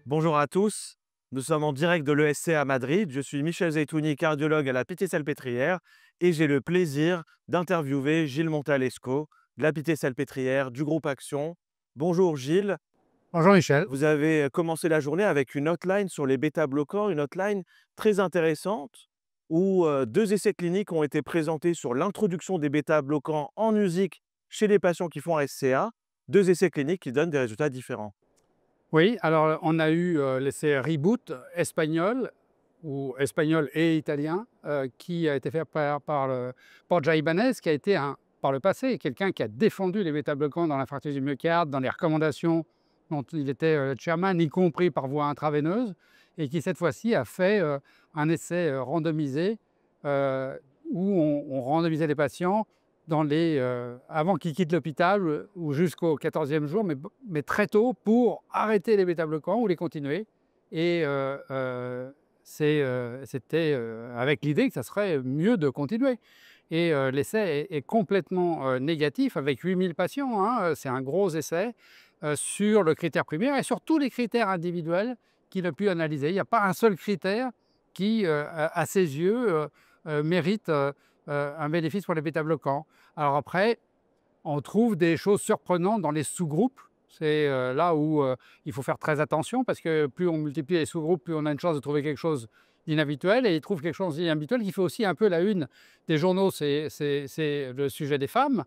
Bonjour à tous, nous sommes en direct de l'ESC à Madrid. Je suis Michel Zeitouni, cardiologue à la Pitié-Salpêtrière et j'ai le plaisir d'interviewer Gilles Montalesco de la Pitié-Salpêtrière du groupe Action. Bonjour Gilles, Bonjour Michel. vous avez commencé la journée avec une hotline sur les bêta-bloquants, une hotline très intéressante où deux essais cliniques ont été présentés sur l'introduction des bêta-bloquants en musique chez les patients qui font un SCA, deux essais cliniques qui donnent des résultats différents. Oui, alors on a eu l'essai Reboot espagnol, ou espagnol et italien, qui a été fait par le Borja Ibanez, qui a été par le passé quelqu'un qui a défendu les bêta-bloquants dans l'infarctus du myocarde, dans les recommandations dont il était chairman, y compris par voie intraveineuse, et qui cette fois-ci a fait un essai randomisé où on randomisait les patients avant qu'ils quittent l'hôpital ou jusqu'au 14e jour, mais très tôt pour arrêter les bêta-bloquants ou les continuer. Et c'était avec l'idée que ça serait mieux de continuer. Et l'essai est complètement négatif avec 8000 patients, hein. C'est un gros essai sur le critère primaire et sur tous les critères individuels qu'il a pu analyser. Il n'y a pas un seul critère qui, à ses yeux, mérite un bénéfice pour les bêta-bloquants. Alors après, on trouve des choses surprenantes dans les sous-groupes. C'est là où il faut faire très attention parce que plus on multiplie les sous-groupes, plus on a une chance de trouver quelque chose d'inhabituel. Et il trouve quelque chose d'inhabituel qui fait aussi un peu la une des journaux, c'est le sujet des femmes,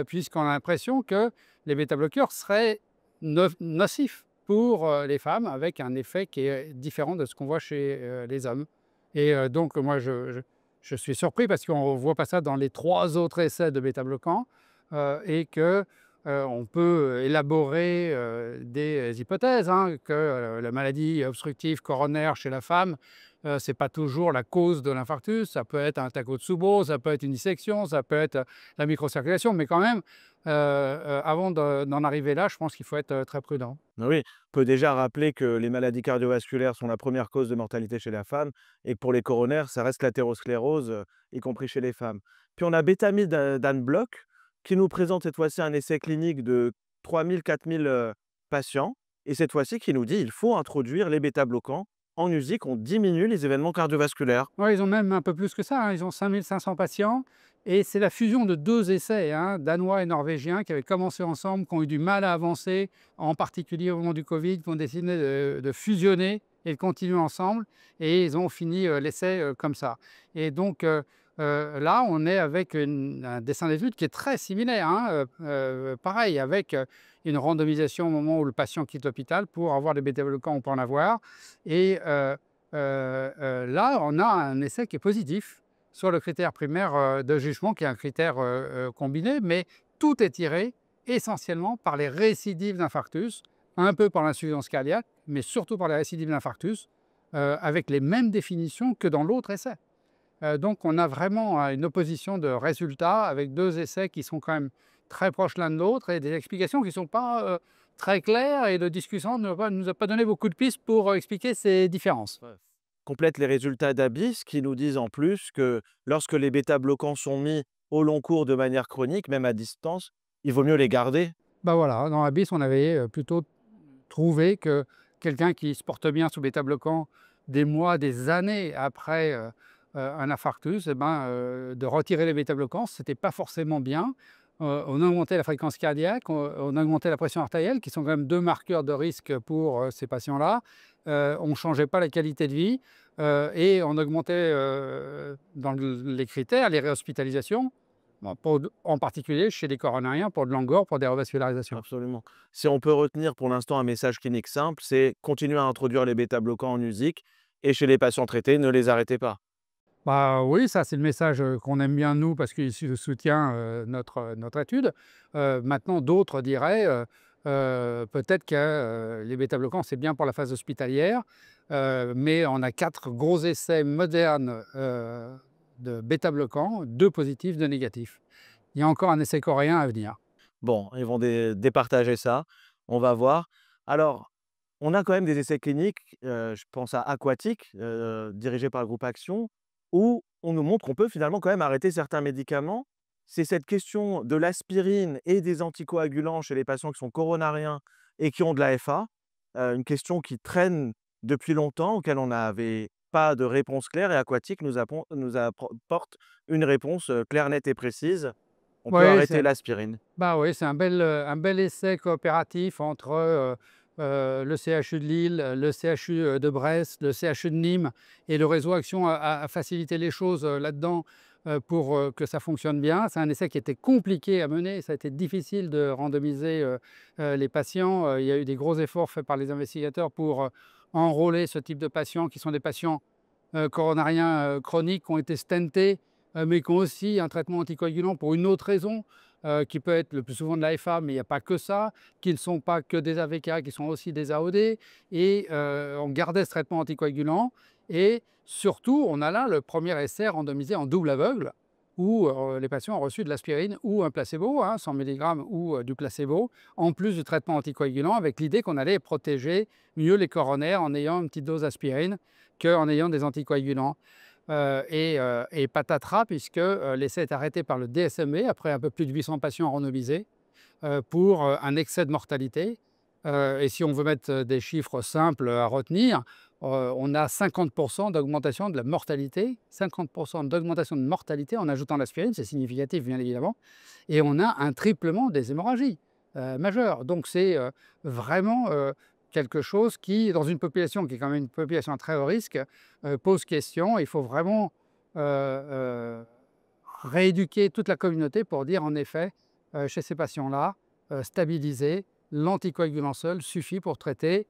puisqu'on a l'impression que les bêta-bloqueurs seraient nocifs pour les femmes, avec un effet qui est différent de ce qu'on voit chez les hommes. Et donc moi, je suis surpris parce qu'on ne voit pas ça dans les 3 autres essais de bêta-bloquants. Et que, on peut élaborer des hypothèses, hein, que la maladie obstructive coronaire chez la femme, c'est pas toujours la cause de l'infarctus. Ça peut être un Takotsubo, ça peut être une dissection, ça peut être la microcirculation, mais quand même, avant d'en arriver là, je pense qu'il faut être très prudent. Oui, on peut déjà rappeler que les maladies cardiovasculaires sont la première cause de mortalité chez la femme et que pour les coronaires, ça reste l'athérosclérose, y compris chez les femmes. Puis on a Bétamide Dan Block qui nous présente cette fois-ci un essai clinique de 3 000-4 000 patients et cette fois-ci qui nous dit il faut introduire les bêta-bloquants en musique, on diminue les événements cardiovasculaires. Ouais, ils ont même un peu plus que ça, hein. Ils ont 5 500 patients et c'est la fusion de 2 essais, hein, danois et norvégiens qui avaient commencé ensemble, qui ont eu du mal à avancer, en particulier au moment du covid, qui ont décidé de fusionner et de continuer ensemble et ils ont fini, l'essai, comme ça. Et donc là, on est avec un dessin d'études qui est très similaire, hein, pareil avec, une randomisation au moment où le patient quitte l'hôpital pour avoir des bêta-bloquants ou pas en avoir. Et là, on a un essai qui est positif sur le critère primaire de jugement, qui est un critère combiné, mais tout est tiré essentiellement par les récidives d'infarctus, un peu par l'insuffisance cardiaque, mais surtout par les récidives d'infarctus, avec les mêmes définitions que dans l'autre essai. Donc on a vraiment une opposition de résultats avec 2 essais qui sont quand même très proches l'un de l'autre et des explications qui ne sont pas très claires, et le discussant ne nous a pas donné beaucoup de pistes pour expliquer ces différences. Ouais. Complète les résultats d'ABIS qui nous disent en plus que lorsque les bêta-bloquants sont mis au long cours de manière chronique, même à distance, il vaut mieux les garder. Bah voilà, dans Abyss, on avait plutôt trouvé que quelqu'un qui se porte bien sous bêta-bloquant des mois, des années après un infarctus, eh ben, de retirer les bêta-bloquants, c'était pas forcément bien. On augmentait la fréquence cardiaque, on augmentait la pression artérielle, qui sont quand même 2 marqueurs de risque pour ces patients-là. On ne changeait pas la qualité de vie et on augmentait dans les critères, les réhospitalisations, bon, en particulier chez les coronariens pour de l'angor, pour des revascularisations. Absolument. Si on peut retenir pour l'instant un message clinique simple, c'est continuer à introduire les bêta-bloquants en musique et chez les patients traités, ne les arrêtez pas. Bah, oui, ça c'est le message, qu'on aime bien nous parce qu'il soutient, notre étude. Maintenant d'autres diraient, peut-être que, les bêta-bloquants c'est bien pour la phase hospitalière, mais on a 4 gros essais modernes, de bêta-bloquants, 2 positifs, 2 négatifs. Il y a encore un essai coréen à venir. Bon, ils vont départager ça, on va voir. Alors, on a quand même des essais cliniques, je pense à Aquatic, dirigé par le groupe Action, où on nous montre qu'on peut finalement quand même arrêter certains médicaments. C'est cette question de l'aspirine et des anticoagulants chez les patients qui sont coronariens et qui ont de la FA. une question qui traîne depuis longtemps, auquel on n'avait pas de réponse claire et Aquatic nous apporte une réponse, claire, nette et précise. On peut Oui, arrêter l'aspirine. bah, oui, c'est un bel essai coopératif entre, le CHU de Lille, le CHU, de Brest, le CHU de Nîmes et le réseau Action a facilité les choses, là-dedans, pour, que ça fonctionne bien. C'est un essai qui était compliqué à mener, ça a été difficile de randomiser, les patients. Il y a eu des gros efforts faits par les investigateurs pour, enrôler ce type de patients qui sont des patients coronariens chroniques qui ont été stentés, mais qui ont aussi un traitement anticoagulant pour une autre raison, qui peut être le plus souvent de l'AFA, mais il n'y a pas que ça, qui ne sont pas que des AVK, qui sont aussi des AOD. Et on gardait ce traitement anticoagulant. Et surtout, on a là le premier essai randomisé en double aveugle, où les patients ont reçu de l'aspirine ou un placebo, 100 mg ou du placebo, en plus du traitement anticoagulant, avec l'idée qu'on allait protéger mieux les coronaires en ayant une petite dose d'aspirine qu'en ayant des anticoagulants. Et patatras, puisque l'essai est arrêté par le DSMB après un peu plus de 800 patients randomisés pour un excès de mortalité. Et si on veut mettre des chiffres simples à retenir, on a 50% d'augmentation de la mortalité, 50% d'augmentation de mortalité en ajoutant l'aspirine, c'est significatif bien évidemment, et on a un triplement des hémorragies majeures. Donc c'est vraiment quelque chose qui, dans une population qui est quand même une population à très haut risque, pose question. Il faut vraiment rééduquer toute la communauté pour dire en effet, chez ces patients-là, stabiliser, l'anticoagulant seul suffit pour traiter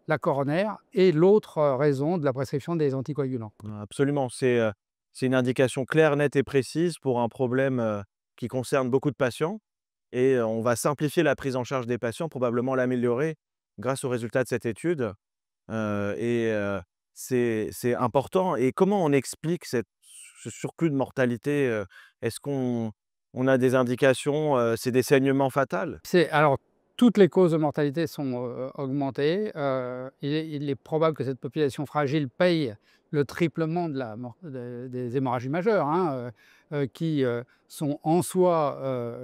la coronaire et l'autre raison de la prescription des anticoagulants. Absolument, c'est une indication claire, nette et précise pour un problème, qui concerne beaucoup de patients et on va simplifier la prise en charge des patients, probablement l'améliorer grâce aux résultats de cette étude, c'est important et comment on explique ce surplus de mortalité, Est-ce qu'on a des indications, c'est des saignements fatals? Alors, toutes les causes de mortalité sont augmentées. Il est probable que cette population fragile paye le triplement de des hémorragies majeures, qui sont en soi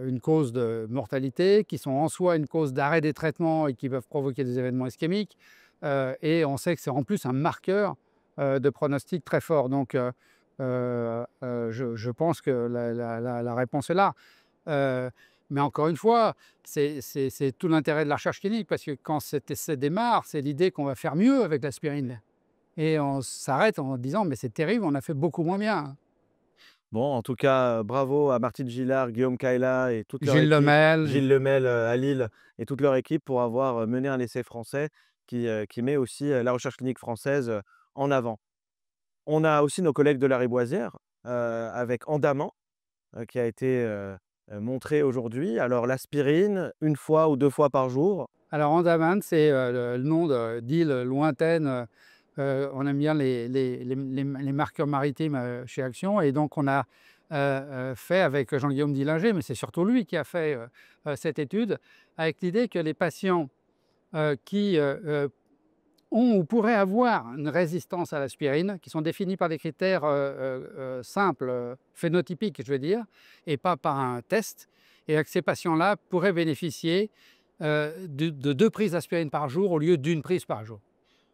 une cause de mortalité, qui sont en soi une cause d'arrêt des traitements et qui peuvent provoquer des événements ischémiques. Et on sait que c'est en plus un marqueur de pronostic très fort. Donc, je pense que la réponse est là. Heu, mais encore une fois, c'est tout l'intérêt de la recherche clinique parce que quand cet essai démarre, c'est l'idée qu'on va faire mieux avec l'aspirine et on s'arrête en disant: «Mais c'est terrible, on a fait beaucoup moins bien». Bon, en tout cas, bravo à Martine Gillard, Guillaume Kayla et toute leur Gilles équipe, Lemel. Gilles Lemel, à Lille et toute leur équipe pour avoir, mené un essai français qui met aussi, la recherche clinique française, en avant. On a aussi nos collègues de la Riboisière, avec Andaman, qui a été, montré aujourd'hui. Alors l'aspirine, une fois ou 2 fois par jour. Alors Andaman, c'est le nom d'île lointaine. On aime bien les marqueurs maritimes chez Action, et donc on a fait avec Jean-Guillaume Dillinger, mais c'est surtout lui qui a fait cette étude, avec l'idée que les patients qui ont ou pourraient avoir une résistance à l'aspirine, qui sont définis par des critères simples, phénotypiques, je veux dire, et pas par un test, et que ces patients-là pourraient bénéficier de 2 prises d'aspirine par jour au lieu d'une prise par jour.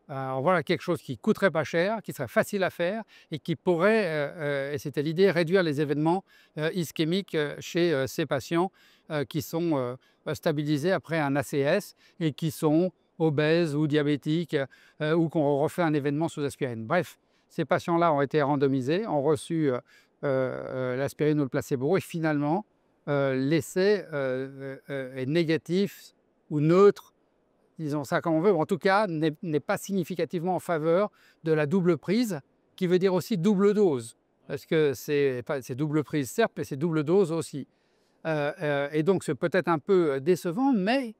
Alors voilà quelque chose qui coûterait pas cher, qui serait facile à faire et qui pourrait, et c'était l'idée, réduire les événements ischémiques chez ces patients qui sont stabilisés après un ACS et qui sont obèses ou diabétiques, ou qu'on refait un événement sous aspirine. Bref, ces patients-là ont été randomisés, ont reçu l'aspirine ou le placebo, et finalement l'essai est négatif ou neutre, disons ça comme on veut, mais en tout cas n'est pas significativement en faveur de la double prise, qui veut dire aussi double dose. Parce que c'est double prise certes, mais c'est double dose aussi. Et donc c'est peut-être un peu décevant, mais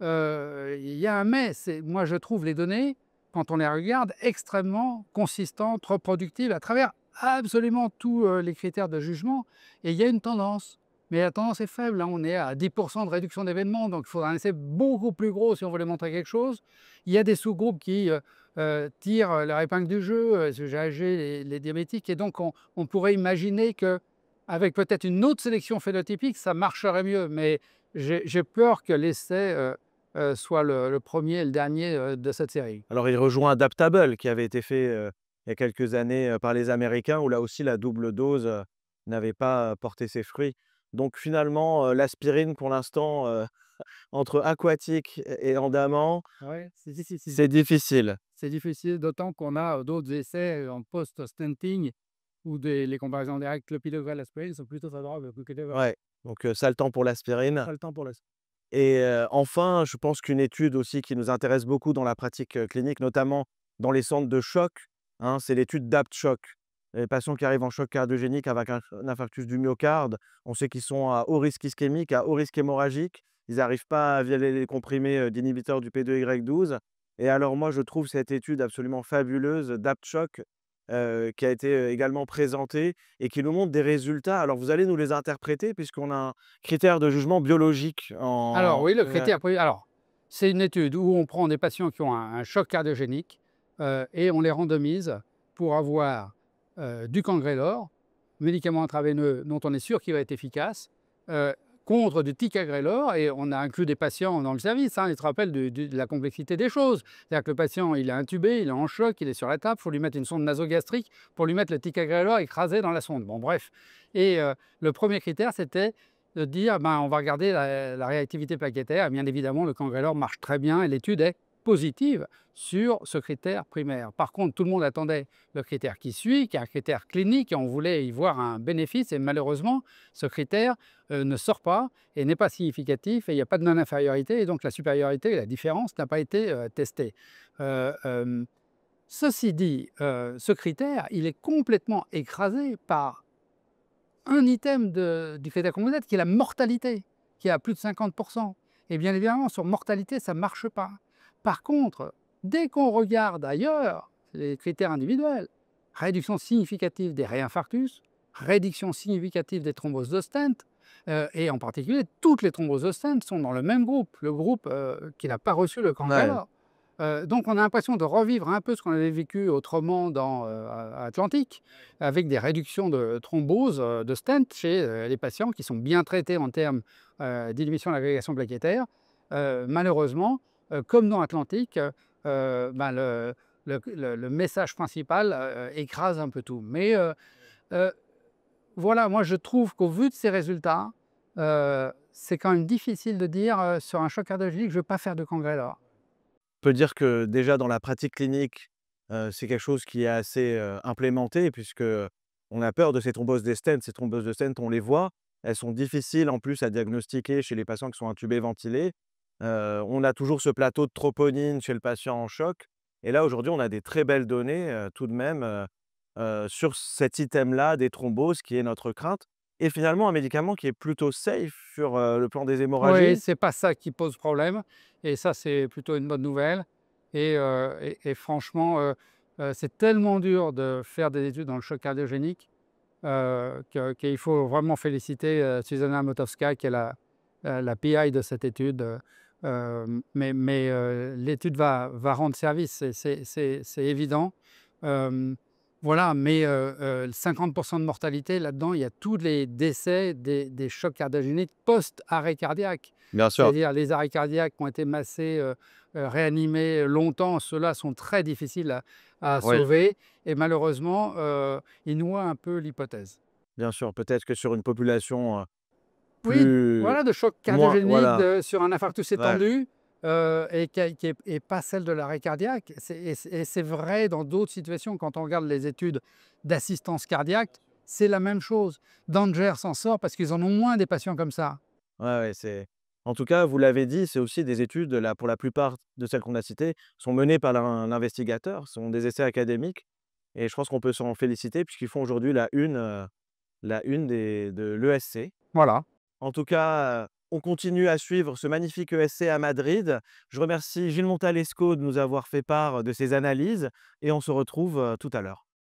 il y a un mais. Moi je trouve les données, quand on les regarde, extrêmement consistantes, reproductibles à travers absolument tous les critères de jugement, et il y a une tendance. Mais la tendance est faible, là on est à 10% de réduction d'événements, donc il faudra un essai beaucoup plus gros si on veut montrer quelque chose. Il y a des sous-groupes qui tirent leur épingle du jeu, ce GHG, les diabétiques, et donc on pourrait imaginer que avec peut-être une autre sélection phénotypique, ça marcherait mieux. Mais j'ai peur que l'essai soit le 1er et le dernier, de cette série. Alors il rejoint Adaptable qui avait été fait, il y a quelques années, par les Américains où là aussi la double dose, n'avait pas porté ses fruits. Donc finalement, l'aspirine pour l'instant, entre aquatique et Andaman, Ouais, c'est difficile. c'est difficile. C'est difficile, d'autant qu'on a, d'autres essais, en post-stenting où les comparaisons directes, clopidogrel, aspirine sont plutôt favorables que Ketorolac. Ouais, donc ça le temps pour l'aspirine Pas le temps pour le et enfin, je pense qu'une étude aussi qui nous intéresse beaucoup dans la pratique, clinique, notamment dans les centres de choc, hein, c'est l'étude d'APT-CHOC. Les patients qui arrivent en choc cardiogénique avec un infarctus du myocarde, on sait qu'ils sont à haut risque ischémique, à haut risque hémorragique. Ils n'arrivent pas à avaler les comprimés, d'inhibiteurs du P2Y12 et alors moi, je trouve cette étude absolument fabuleuse d'APT-CHOC, qui a été, également présentée et qui nous montre des résultats. Alors vous allez nous les interpréter puisqu'on a un critère de jugement biologique Alors en oui, le critère pri alors, c'est une étude où on prend des patients qui ont un choc cardiogénique, et on les randomise pour avoir, du Cangrelor, médicament intraveineux dont on est sûr qu'il va être efficace, heu, contre du Ticagrelor, et on a inclus des patients dans le service, hein. Tu te rappelles de la complexité des choses. C'est-à-dire que le patient, il est intubé, il est en choc, il est sur la table, il faut lui mettre une sonde nasogastrique pour lui mettre le Ticagrelor écrasé dans la sonde. Bon bref, et le premier critère, c'était de dire, ben, on va regarder la réactivité plaquettaire. Et bien évidemment, le Cangrelor marche très bien et l'étude est positive sur ce critère primaire. Par contre, tout le monde attendait le critère qui suit, qui est un critère clinique, et on voulait y voir un bénéfice. Et malheureusement, ce critère ne sort pas et n'est pas significatif, et il n'y a pas de non-infériorité. Et donc la supériorité, la différence n'a pas été testée. Euh, euh, Ceci dit, ce critère, il est complètement écrasé par un item du critère composite qui est la mortalité, qui est à plus de 50. Et bien évidemment, sur mortalité, ça ne marche pas. Par contre, dès qu'on regarde ailleurs les critères individuels, réduction significative des réinfarctus, réduction significative des thromboses de stent, et en particulier, toutes les thromboses de stent sont dans le même groupe, le groupe qui n'a pas reçu le ouais, Cangrelor. Donc on a l'impression de revivre un peu ce qu'on avait vécu autrement dans Atlantique, avec des réductions de thrombose, de stent chez les patients qui sont bien traités en termes d'inhibition de l'agrégation plaquettaire. Malheureusement, comme dans Atlantique, ben, le message principal écrase un peu tout. Mais euh, voilà, moi je trouve qu'au vu de ces résultats, c'est quand même difficile de dire sur un choc cardiogénique, je ne veux pas faire de Cangrelor. on peut dire que déjà dans la pratique clinique, c'est quelque chose qui est assez, implémenté puisque on a peur de ces thromboses des stents. Ces thromboses de stents, on les voit, elles sont difficiles en plus à diagnostiquer chez les patients qui sont intubés, ventilés. On a toujours ce plateau de troponine chez le patient en choc et là aujourd'hui, on a des très belles données, tout de même, sur cet item-là des thromboses qui est notre crainte et finalement un médicament qui est plutôt safe sur, le plan des Oui, hémorragies. c'est pas ça qui pose problème, et ça, c'est plutôt une bonne nouvelle. Et franchement, c'est tellement dur de faire des études dans le choc cardiogénique, qu'il faut vraiment féliciter Zuzanna Motowska, qui est la PI de cette étude. L'étude va rendre service, c'est évident. Euh, voilà, mais 50 de mortalité, là-dedans, il y a tous les décès des chocs cardiogéniques post-arrêt cardiaque. Bien sûr. C'est-à-dire les arrêts cardiaques qui ont été massés, réanimés longtemps, ceux-là sont très difficiles à Oui. sauver, et malheureusement, ils noient un peu l'hypothèse. Bien sûr, peut-être que sur une population, Oui, plus voilà, de choc moins cardiogénique voilà, sur un infarctus ouais, étendu, et qui est pas celle de l'arrêt cardiaque. C'est vrai dans d'autres situations, quand on regarde les études d'assistance cardiaque, c'est la même chose. Danger s'en sort parce qu'ils en ont moins des patients comme ça. ouais, ouais, c'est en tout cas, vous l'avez dit, c'est aussi des études, là, pour la plupart de celles qu'on a citées, sont menées par l'investigateur, sont des essais académiques et je pense qu'on peut s'en féliciter puisqu'ils font aujourd'hui la une des de l'ESC. Voilà. En tout cas, on continue à suivre ce magnifique ESC à Madrid. Je remercie Gilles Montalesco de nous avoir fait part de ses analyses et on se retrouve, tout à l'heure.